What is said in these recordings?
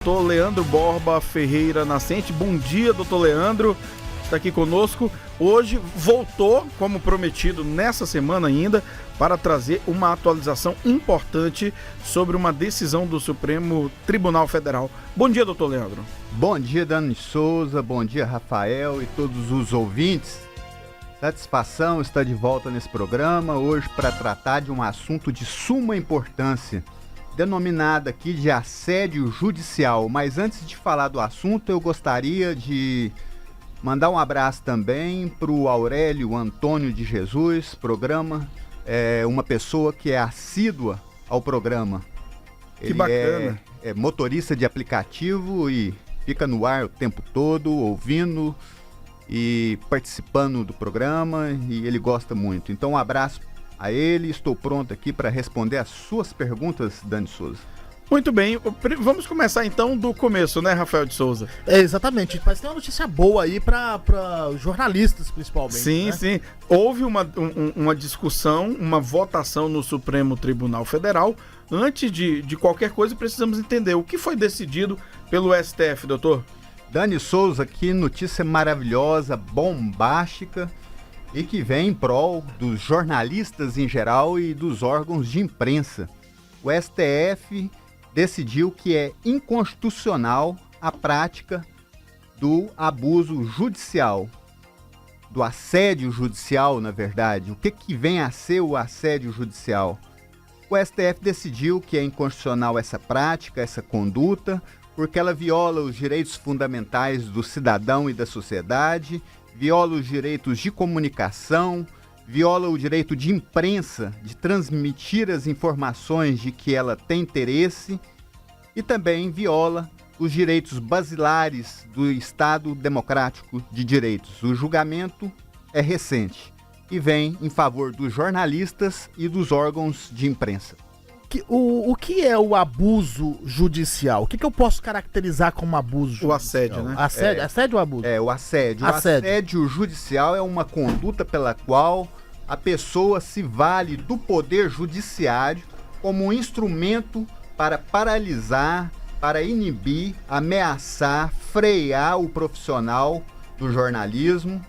Doutor Leandro Borba Ferreira Nascente. Bom dia, doutor Leandro, está aqui conosco. Hoje voltou, como prometido, nessa semana ainda, para trazer uma atualização importante sobre uma decisão do Supremo Tribunal Federal. Bom dia, doutor Leandro. Bom dia, Dani Souza, bom dia, Rafael e todos os ouvintes. Satisfação estar de volta nesse programa, hoje para tratar de um assunto de suma importância, denominado aqui de assédio judicial. Mas antes de falar do assunto, eu gostaria de mandar um abraço também para o Aurélio Antônio de Jesus, uma pessoa que é assídua ao programa. Que bacana. É motorista de aplicativo e fica no ar o tempo todo, ouvindo e participando do programa, e ele gosta muito. Então um abraço a ele, estou pronto aqui para responder as suas perguntas, Dani Souza. Muito bem, vamos começar então do começo, né, Rafael de Souza? Exatamente, mas tem uma notícia boa aí para jornalistas, principalmente. Sim, né? Sim. Houve uma discussão, uma votação no Supremo Tribunal Federal. Antes de qualquer coisa, precisamos entender o que foi decidido pelo STF, doutor? Dani Souza, que notícia maravilhosa, bombástica, e que vem em prol dos jornalistas em geral e dos órgãos de imprensa. O STF decidiu que é inconstitucional a prática do abuso judicial, do assédio judicial, na verdade. O que vem a ser o assédio judicial? O STF decidiu que é inconstitucional essa prática, essa conduta, porque ela viola os direitos fundamentais do cidadão e da sociedade, viola os direitos de comunicação, viola o direito de imprensa de transmitir as informações de que ela tem interesse e também viola os direitos basilares do Estado Democrático de Direitos. O julgamento é recente e vem em favor dos jornalistas e dos órgãos de imprensa. O que é o abuso judicial? O que eu posso caracterizar como abuso judicial? O assédio, né? Assédio ou abuso? O assédio. O assédio judicial é uma conduta pela qual a pessoa se vale do poder judiciário como um instrumento para paralisar, para inibir, ameaçar, frear o profissional do jornalismo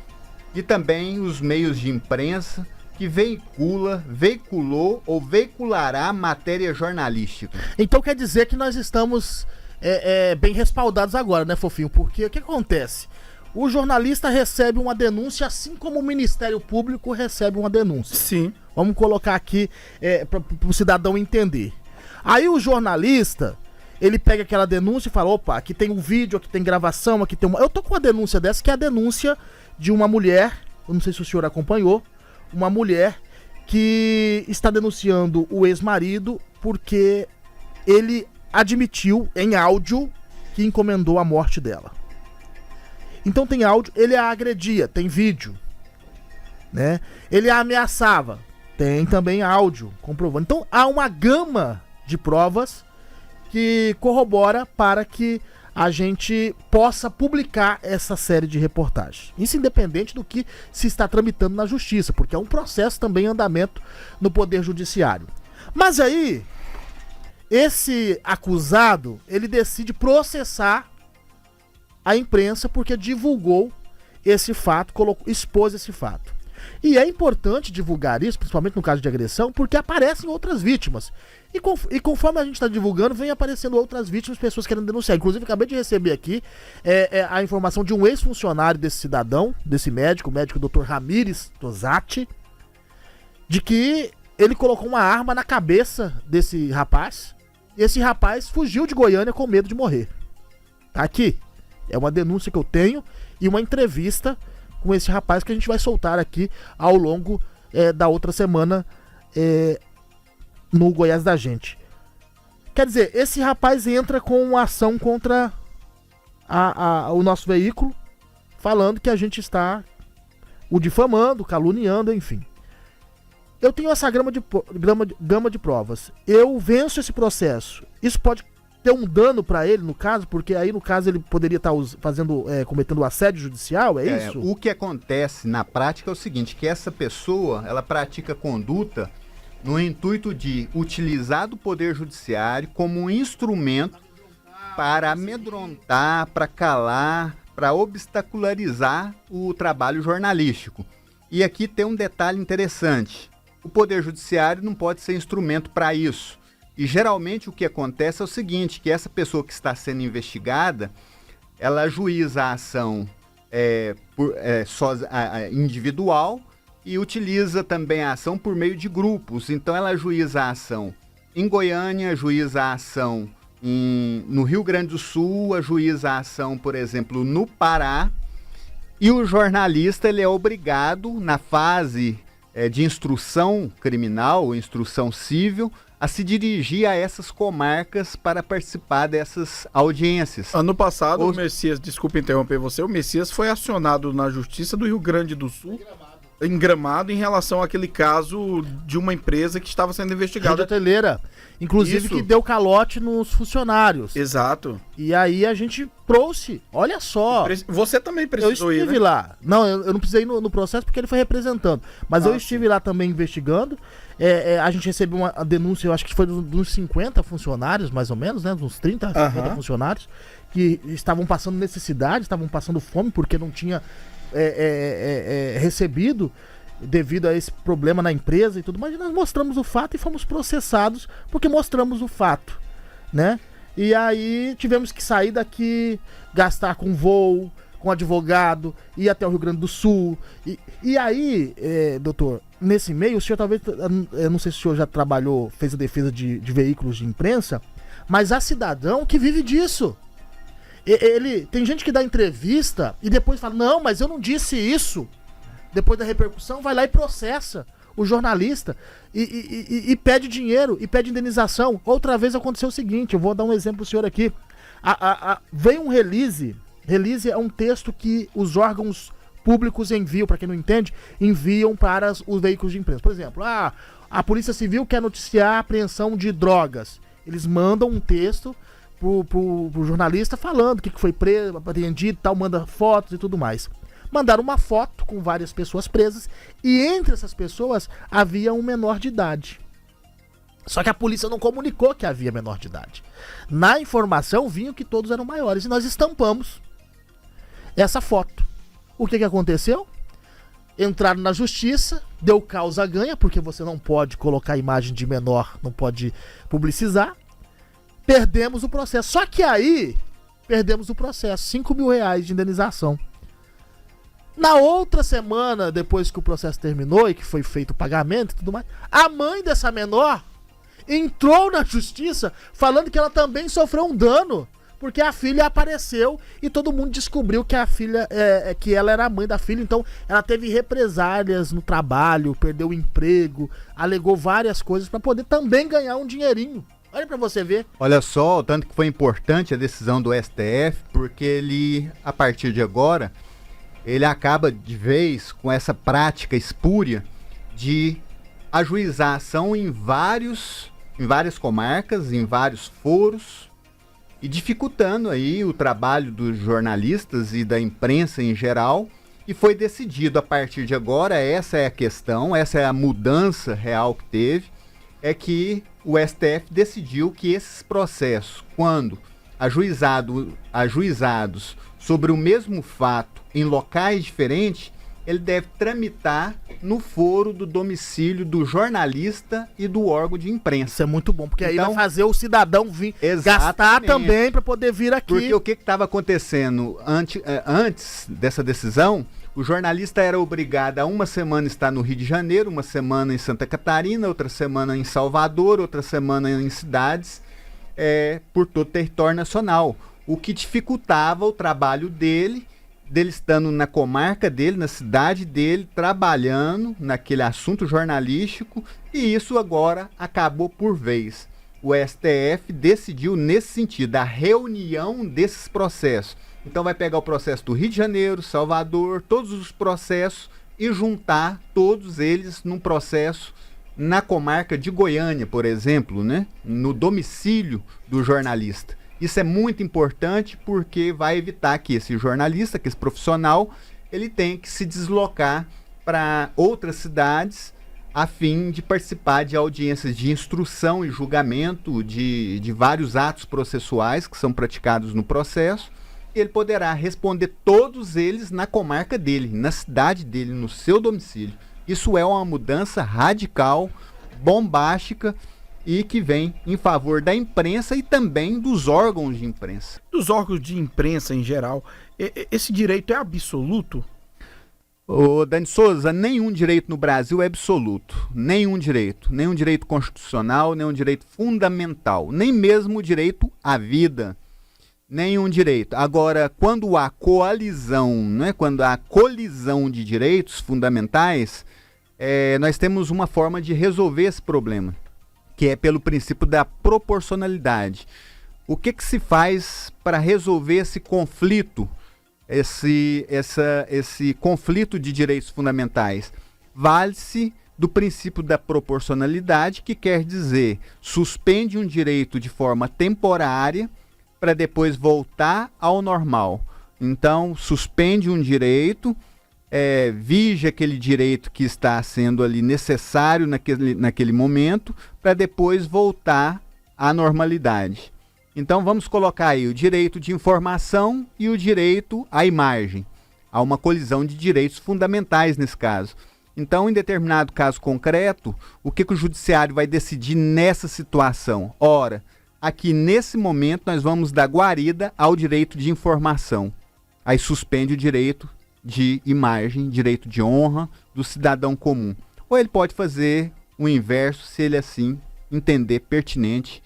e também os meios de imprensa que veiculou ou veiculará matéria jornalística. Então quer dizer que nós estamos bem respaldados agora, né, Fofinho? Porque o que acontece? O jornalista recebe uma denúncia, assim como o Ministério Público recebe uma denúncia. Sim. Vamos colocar aqui para o cidadão entender. Aí o jornalista, ele pega aquela denúncia e fala, opa, aqui tem um vídeo, aqui tem gravação, aqui tem uma... Eu tô com uma denúncia dessa, que é a denúncia de uma mulher, eu não sei se o senhor acompanhou, uma mulher que está denunciando o ex-marido porque ele admitiu em áudio que encomendou a morte dela. Então tem áudio, ele a agredia, tem vídeo, né? Ele a ameaçava, tem também áudio comprovando. Então há uma gama de provas que corrobora para que a gente possa publicar essa série de reportagens. Isso independente do que se está tramitando na justiça, porque é um processo também em andamento no Poder Judiciário. Mas aí, esse acusado, ele decide processar a imprensa porque divulgou esse fato, expôs esse fato. E é importante divulgar isso, principalmente no caso de agressão, porque aparecem outras vítimas. E conforme a gente está divulgando, vem aparecendo outras vítimas, pessoas querendo denunciar. Inclusive, acabei de receber aqui a informação de um ex-funcionário desse cidadão, desse médico, o médico Dr. Ramires Tosati, de que ele colocou uma arma na cabeça desse rapaz, e esse rapaz fugiu de Goiânia com medo de morrer. Tá aqui. É uma denúncia que eu tenho e uma entrevista com esse rapaz que a gente vai soltar aqui ao longo da outra semana no Goiás da Gente. Quer dizer, esse rapaz entra com uma ação contra o nosso veículo, falando que a gente está o difamando, caluniando, enfim. Eu tenho essa gama de provas. Eu venço esse processo. Isso pode ter um dano para ele, no caso, porque aí, no caso, ele poderia estar cometendo assédio judicial, é isso? O que acontece na prática é o seguinte, que essa pessoa, ela pratica conduta no intuito de utilizar do Poder Judiciário como um instrumento para amedrontar, para calar, para obstacularizar o trabalho jornalístico. E aqui tem um detalhe interessante. O Poder Judiciário não pode ser instrumento para isso. E geralmente o que acontece é o seguinte, que essa pessoa que está sendo investigada, ela ajuiza a ação individual e utiliza também a ação por meio de grupos. Então ela ajuiza a ação em Goiânia, ajuiza a ação no Rio Grande do Sul, ajuiza a ação, por exemplo, no Pará. E o jornalista ele é obrigado, na fase de instrução criminal, instrução civil, a se dirigir a essas comarcas para participar dessas audiências. Ano passado, o Messias, desculpa interromper você, o Messias foi acionado na Justiça do Rio Grande do Sul, em Gramado, em relação àquele caso de uma empresa que estava sendo investigada. Rede hoteleira, inclusive Isso. que deu calote nos funcionários. Exato. E aí a gente trouxe, olha só. Você também Eu precisou estive ir, né? lá. Não, eu não precisei ir no processo porque ele foi representando. Mas eu estive lá também investigando. A gente recebeu uma denúncia, eu acho que foi de uns 50 funcionários, mais ou menos, né? Uns 30, 50 funcionários, que estavam passando necessidade, estavam passando fome porque não tinha recebido devido a esse problema na empresa e tudo. Mas nós mostramos o fato e fomos processados porque mostramos o fato, né? E aí tivemos que sair daqui, gastar com voo, com advogado, ir até o Rio Grande do Sul. E aí, doutor, nesse meio, o senhor talvez, eu não sei se o senhor já trabalhou, fez a defesa de veículos de imprensa, mas há cidadão que vive disso. Tem gente que dá entrevista e depois fala, não, mas eu não disse isso. Depois da repercussão, vai lá e processa o jornalista e pede dinheiro, e pede indenização. Outra vez aconteceu o seguinte, eu vou dar um exemplo pro senhor aqui. Veio um release é um texto que os órgãos públicos enviam, para quem não entende, enviam para os veículos de imprensa. Por exemplo, a Polícia Civil quer noticiar a apreensão de drogas. Eles mandam um texto pro jornalista falando o que foi preso, apreendido e tal, manda fotos e tudo mais. Mandaram uma foto com várias pessoas presas e entre essas pessoas havia um menor de idade. Só que a polícia não comunicou que havia menor de idade. Na informação vinha que todos eram maiores e nós estampamos essa foto. O que aconteceu? Entraram na justiça, deu causa ganha, porque você não pode colocar imagem de menor, não pode publicizar. Perdemos o processo. Só que aí, perdemos o processo. R$5.000 de indenização. Na outra semana, depois que o processo terminou e que foi feito o pagamento e tudo mais, a mãe dessa menor entrou na justiça falando que ela também sofreu um dano, porque a filha apareceu e todo mundo descobriu que a filha, que ela era a mãe da filha. Então ela teve represálias no trabalho, perdeu o emprego, alegou várias coisas para poder também ganhar um dinheirinho. Olha pra você ver. Olha só, o tanto que foi importante a decisão do STF, porque ele, a partir de agora, ele acaba de vez com essa prática espúria de ajuizar ação em várias comarcas, em vários foros, e dificultando aí o trabalho dos jornalistas e da imprensa em geral. E foi decidido a partir de agora, essa é a questão, essa é a mudança real que teve, é que o STF decidiu que esses processos, quando ajuizados sobre o mesmo fato em locais diferentes, ele deve tramitar no foro do domicílio do jornalista e do órgão de imprensa. Isso é muito bom, porque Então, aí vai fazer o cidadão vir gastar exatamente. também para poder vir aqui. Porque o que estava acontecendo antes dessa decisão, o jornalista era obrigado a uma semana estar no Rio de Janeiro, uma semana em Santa Catarina, outra semana em Salvador, outra semana em cidades por todo o território nacional, o que dificultava o trabalho dele estando na comarca dele, na cidade dele, trabalhando naquele assunto jornalístico, e isso agora acabou por vez. O STF decidiu nesse sentido, a reunião desses processos. Então vai pegar o processo do Rio de Janeiro, Salvador, todos os processos e juntar todos eles num processo na comarca de Goiânia, por exemplo, né? No domicílio do jornalista. Isso é muito importante porque vai evitar que esse jornalista, que esse profissional, ele tenha que se deslocar para outras cidades a fim de participar de audiências de instrução e julgamento de vários atos processuais que são praticados no processo. Ele poderá responder todos eles na comarca dele, na cidade dele, no seu domicílio. Isso é uma mudança radical, bombástica e que vem em favor da imprensa e também dos órgãos de imprensa. Dos órgãos de imprensa em geral, esse direito é absoluto? Ô Dani Souza, nenhum direito no Brasil é absoluto. Nenhum direito constitucional, nenhum direito fundamental, nem mesmo o direito à vida. Nenhum direito. Agora, quando há coalizão, né, quando há colisão de direitos fundamentais, nós temos uma forma de resolver esse problema, que é pelo princípio da proporcionalidade. O que se faz para resolver esse conflito, esse conflito de direitos fundamentais? Vale-se do princípio da proporcionalidade, que quer dizer, suspende um direito de forma temporária para depois voltar ao normal. Então, suspende um direito, vige aquele direito que está sendo ali necessário naquele momento, para depois voltar à normalidade. Então, vamos colocar aí o direito de informação e o direito à imagem. Há uma colisão de direitos fundamentais nesse caso. Então, em determinado caso concreto, o que o judiciário vai decidir nessa situação? Ora, aqui nesse momento nós vamos dar guarida ao direito de informação. Aí suspende o direito de imagem, direito de honra do cidadão comum. Ou ele pode fazer o inverso, se ele assim entender pertinente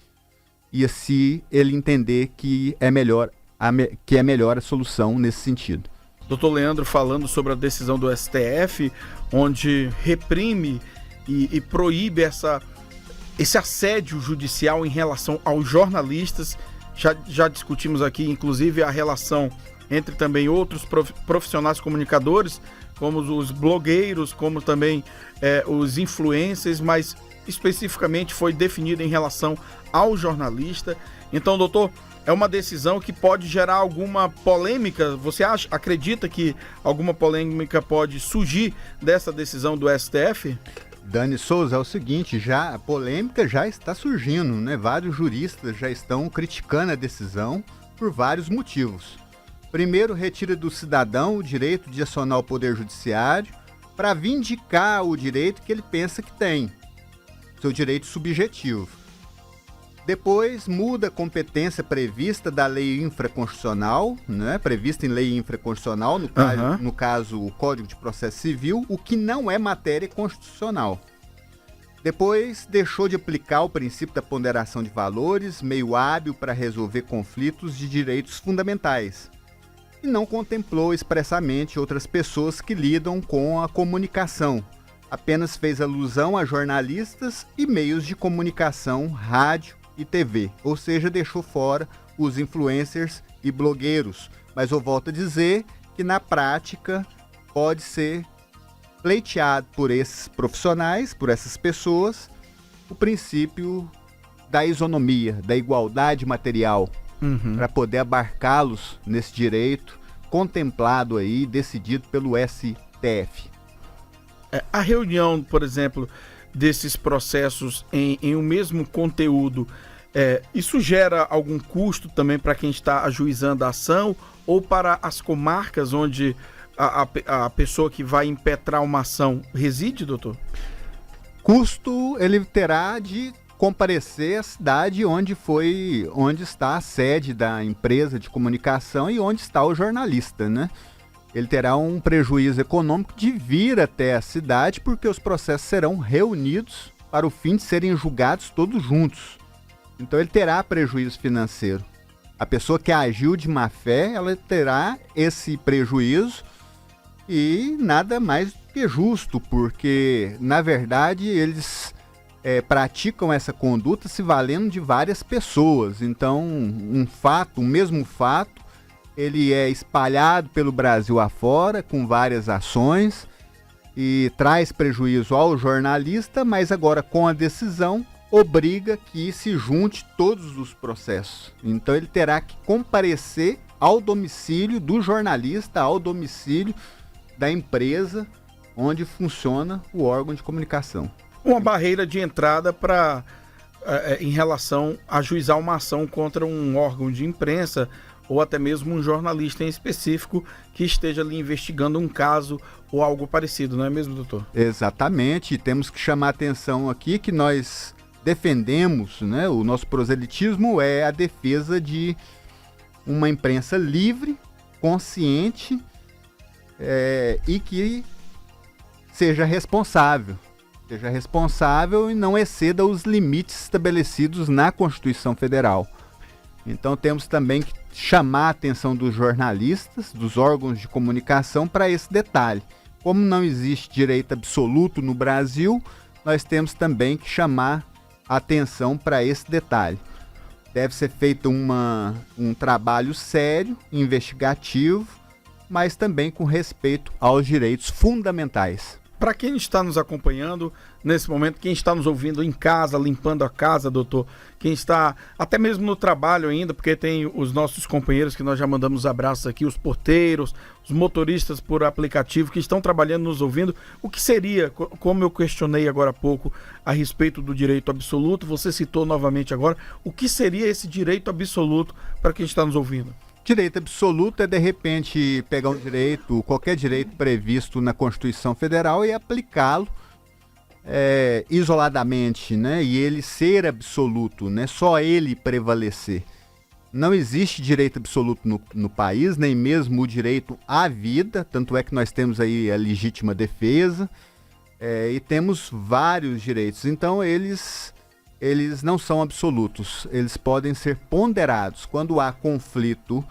e se ele entender que é melhor a solução nesse sentido. Doutor Leandro falando sobre a decisão do STF, onde reprime e proíbe esse assédio judicial em relação aos jornalistas. Já discutimos aqui, inclusive, a relação entre também outros profissionais comunicadores, como os blogueiros, como também os influencers, mas especificamente foi definido em relação ao jornalista. Então, doutor, é uma decisão que pode gerar alguma polêmica? Você acredita que alguma polêmica pode surgir dessa decisão do STF? Dani Souza, é o seguinte, a polêmica já está surgindo, né? Vários juristas já estão criticando a decisão por vários motivos. Primeiro, retira do cidadão o direito de acionar o Poder Judiciário para vindicar o direito que ele pensa que tem, seu direito subjetivo. Depois, muda a competência prevista da lei infraconstitucional, né? Prevista em lei infraconstitucional, no caso o Código de Processo Civil, o que não é matéria constitucional. Depois, deixou de aplicar o princípio da ponderação de valores, meio hábil para resolver conflitos de direitos fundamentais. E não contemplou expressamente outras pessoas que lidam com a comunicação. Apenas fez alusão a jornalistas e meios de comunicação, rádio e TV, ou seja, deixou fora os influencers e blogueiros. Mas eu volto a dizer que na prática pode ser pleiteado por esses profissionais, por essas pessoas, o princípio da isonomia, da igualdade material, para poder abarcá-los nesse direito contemplado aí, decidido pelo STF. A reunião, por exemplo, desses processos em um mesmo conteúdo, isso gera algum custo também para quem está ajuizando a ação ou para as comarcas onde a pessoa que vai impetrar uma ação reside, doutor? Custo ele terá de comparecer à cidade onde está a sede da empresa de comunicação e onde está o jornalista, né? Ele terá um prejuízo econômico de vir até a cidade, porque os processos serão reunidos para o fim de serem julgados todos juntos. Então ele terá prejuízo financeiro. A pessoa que agiu de má fé, ela terá esse prejuízo e nada mais do que justo, porque, na verdade, eles praticam essa conduta se valendo de várias pessoas. Então, o mesmo fato, ele é espalhado pelo Brasil afora, com várias ações, e traz prejuízo ao jornalista, mas agora com a decisão obriga que se junte todos os processos. Então ele terá que comparecer ao domicílio do jornalista, ao domicílio da empresa, onde funciona o órgão de comunicação. Uma barreira de entrada para em relação a ajuizar uma ação contra um órgão de imprensa ou até mesmo um jornalista em específico que esteja ali investigando um caso ou algo parecido, não é mesmo, doutor? Exatamente, e temos que chamar a atenção aqui que nós defendemos, né, o nosso proselitismo é a defesa de uma imprensa livre, consciente e que seja responsável e não exceda os limites estabelecidos na Constituição Federal. Então temos também que chamar a atenção dos jornalistas, dos órgãos de comunicação para esse detalhe. Como não existe direito absoluto no Brasil, nós temos também que chamar a atenção para esse detalhe. Deve ser feito um trabalho sério, investigativo, mas também com respeito aos direitos fundamentais. Para quem está nos acompanhando nesse momento, quem está nos ouvindo em casa, limpando a casa, doutor, quem está até mesmo no trabalho ainda, porque tem os nossos companheiros que nós já mandamos abraços aqui, os porteiros, os motoristas por aplicativo que estão trabalhando, nos ouvindo, o que seria, como eu questionei agora há pouco, a respeito do direito absoluto, você citou novamente agora, o que seria esse direito absoluto para quem está nos ouvindo? Direito absoluto é, de repente, pegar um direito, qualquer direito previsto na Constituição Federal e aplicá-lo isoladamente, né? E ele ser absoluto, né? Só ele prevalecer. Não existe direito absoluto no país, nem mesmo o direito à vida, tanto é que nós temos aí a legítima defesa e temos vários direitos. Então, eles não são absolutos, eles podem ser ponderados. Quando há conflito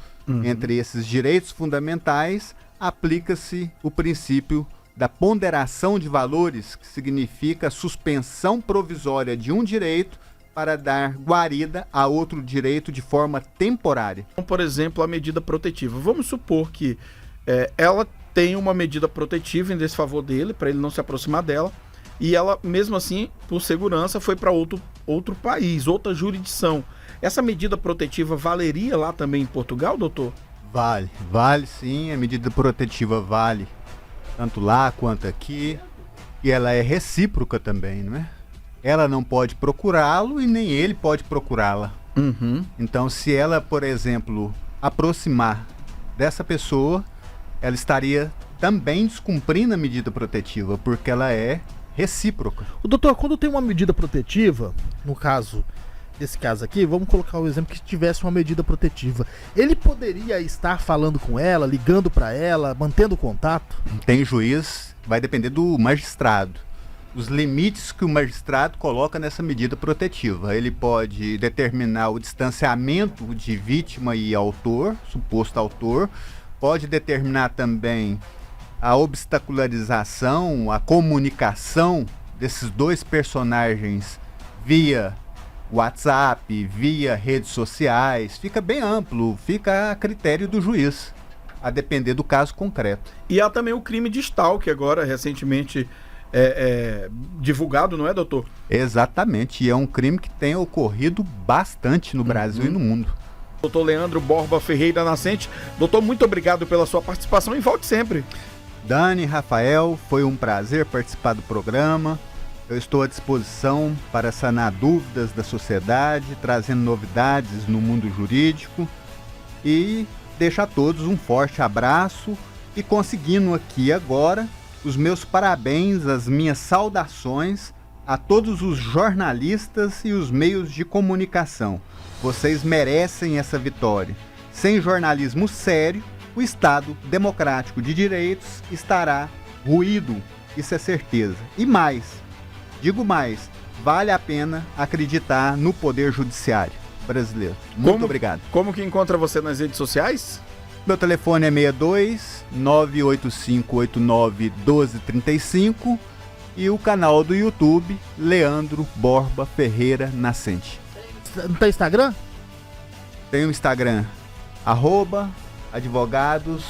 entre esses direitos fundamentais, aplica-se o princípio da ponderação de valores, que significa a suspensão provisória de um direito para dar guarida a outro direito de forma temporária. Por exemplo, a medida protetiva. Vamos supor que ela tem uma medida protetiva em desfavor dele, para ele não se aproximar dela, e ela, mesmo assim, por segurança, foi para outro país, outra jurisdição. Essa medida protetiva valeria lá também em Portugal, doutor? Vale sim, a medida protetiva vale tanto lá quanto aqui, e ela é recíproca também, não é? Ela não pode procurá-lo e nem ele pode procurá-la. Então, se ela, por exemplo, aproximar dessa pessoa, ela estaria também descumprindo a medida protetiva, porque ela é recíproca. O doutor, quando tem uma medida protetiva, no caso, desse caso aqui, vamos colocar o exemplo que tivesse uma medida protetiva, ele poderia estar falando com ela, ligando para ela, mantendo contato? Tem juiz, vai depender do magistrado. Os limites que o magistrado coloca nessa medida protetiva. Ele pode determinar o distanciamento de vítima e autor, suposto autor, pode determinar também a obstacularização, a comunicação desses dois personagens via WhatsApp, via redes sociais, fica bem amplo, fica a critério do juiz, a depender do caso concreto. E há também o crime de stalking agora, recentemente divulgado, não é, doutor? Exatamente, e é um crime que tem ocorrido bastante no Brasil e no mundo. Doutor Leandro Borba Ferreira Nascente, doutor, muito obrigado pela sua participação e volte sempre. Dani, Rafael, foi um prazer participar do programa. Eu estou à disposição para sanar dúvidas da sociedade, trazendo novidades no mundo jurídico e deixo a todos um forte abraço e conseguindo aqui agora os meus parabéns, as minhas saudações a todos os jornalistas e os meios de comunicação. Vocês merecem essa vitória. Sem jornalismo sério, o Estado democrático de direitos estará ruído, isso é certeza. E mais, digo mais, vale a pena acreditar no poder judiciário brasileiro. Muito obrigado. Como que encontra você nas redes sociais? Meu telefone é 62 98589 1235 e o canal do YouTube Leandro Borba Ferreira Nascente. Não tem Instagram? Tem o Instagram @advogados